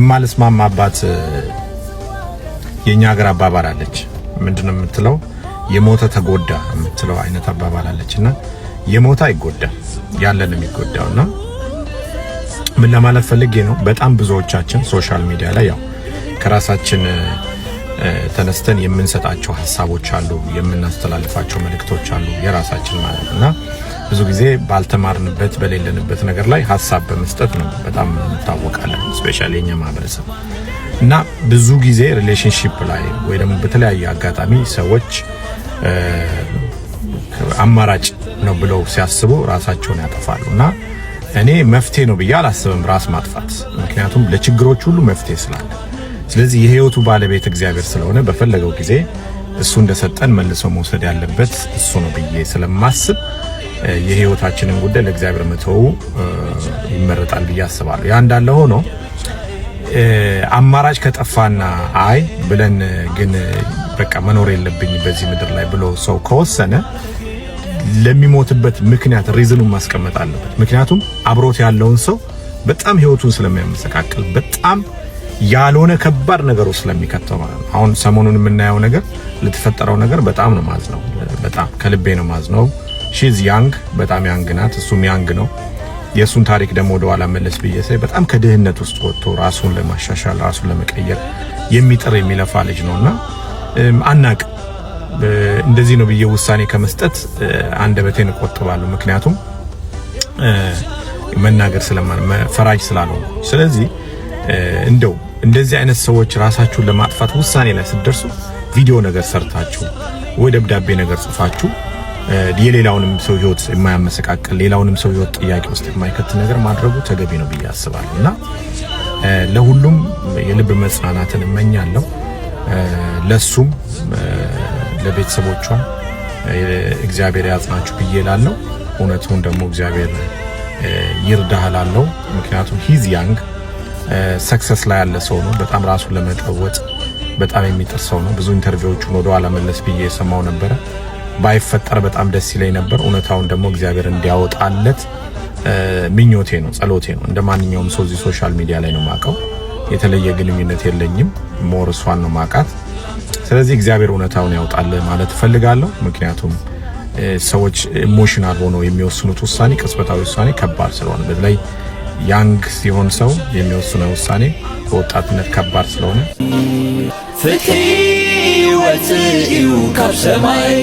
የማልስማማባት የኛ ሀገር አባባል አለች። ምንድነው የምትለው? የሞተ ተጎዳ የምትለው አይነት አባባል አለችና የሞተ አይጎዳ ያለን የሚጎዳውና ምን ለማለት ፈልጌ ነው? በጣም ብዙዎቻችን ሶሻል ሚዲያ ላይ ያው ከራሳችን ተነስተን የምንሰጣቸው ሐሳቦች አሉ፣ የምናስተላልፋቸው መልእክቶች አሉ የራሳችን ማለት ነውና ብዙ ጊዜ ባልተማርንበት በሌለንበት ነገር ላይ ሐሳብ በመስጠት ነው በጣም እንታወቃለን፣ ስፔሻሊ የኛ ማህበረሰብ እና ብዙ ጊዜ ሪሌሽንሺፕ ላይ ወይ ደግሞ በተለያየ አጋጣሚ ሰዎች አማራጭ ነው ብለው ሲያስቡ ራሳቸውን ያጠፋሉና እኔ መፍትሄ ነው ብዬ አላስብም ራስ ማጥፋት። ምክንያቱም ለችግሮች ሁሉ መፍትሄ ስላለ፣ ስለዚህ የህይወቱ ባለቤት እግዚአብሔር ስለሆነ በፈለገው ጊዜ እሱ እንደሰጠን መልሶ መውሰድ ያለበት እሱ ነው ብዬ ስለማስብ የህይወታችንን ጉዳይ ለእግዚአብሔር መተው ይመረጣል ብዬ አስባለሁ። ያ እንዳለ ሆኖ አማራጭ ከጠፋና አይ ብለን ግን በቃ መኖር የለብኝ በዚህ ምድር ላይ ብሎ ሰው ከወሰነ ለሚሞትበት ምክንያት ሪዝኑን ማስቀመጥ አለበት። ምክንያቱም አብሮት ያለውን ሰው በጣም ህይወቱን ስለሚያመሰቃቅል በጣም ያልሆነ ከባድ ነገር ስለሚከተው ማለት ነው። አሁን ሰሞኑን የምናየው ነገር ለተፈጠረው ነገር በጣም ነው ማዝነው፣ በጣም ከልቤ ነው ማዝነው። ሺዝ ያንግ በጣም ያንግ ናት፣ እሱም ያንግ ነው። የሱን ታሪክ ደግሞ ወደ ኋላ መለስ ብዬ በጣም ከድህነት ውስጥ ወጥቶ ራሱን ለማሻሻል ራሱን ለመቀየር የሚጥር የሚለፋ ልጅ ነውና አናቅ እንደዚህ ነው ብዬ ውሳኔ ከመስጠት አንደበቴን እቆጥባለሁ። ምክንያቱም መናገር ፈራጅ ስላልሆነ። ስለዚህ እንደው እንደዚህ አይነት ሰዎች ራሳችሁን ለማጥፋት ውሳኔ ላይ ስትደርሱ ቪዲዮ ነገር ሰርታችሁ ወይ ደብዳቤ ነገር ጽፋችሁ የሌላውንም ሰው ህይወት የማያመሰቃቅል ሌላውንም ሰው ህይወት ጥያቄ ውስጥ የማይከት ነገር ማድረጉ ተገቢ ነው ብዬ አስባለሁና ለሁሉም የልብ መጽናናትን እመኛለሁ። ለሱም ለቤተሰቦቿም እግዚአብሔር ያጽናችሁ ብዬ እላለሁ። እውነቱን ደግሞ እግዚአብሔር ይርዳሃላለው። ምክንያቱም ሂዝ ያንግ ሰክሰስ ላይ ያለ ሰው ነው። በጣም ራሱን ለመጠወጥ በጣም የሚጥር ሰው ነው። ብዙ ኢንተርቪዎቹን ወደ ኋላ መለስ ብዬ ሰማው ነበር። ባይፈጠር በጣም ደስ ይለኝ ነበር። እውነታውን ደግሞ እግዚአብሔር እንዲያወጣለት ምኞቴ ነው፣ ጸሎቴ ነው። እንደማንኛውም ሰው እዚህ ሶሻል ሚዲያ ላይ ነው ማቀው፣ የተለየ ግንኙነት የለኝም። ሞር እሷን ነው ማቃት። ስለዚህ እግዚአብሔር እውነታውን ያውጣል ማለት ፈልጋለሁ። ምክንያቱም ሰዎች ኢሞሽናል ሆነው የሚወስኑት ውሳኔ ቅጽበታዊ ውሳኔ ከባድ ስለሆነ በተለይ ያንግ ሲሆን ሰው የሚወስነው ውሳኔ በወጣትነት ከባድ ስለሆነ ፍትህ ወጽኡ ካብ ሰማይ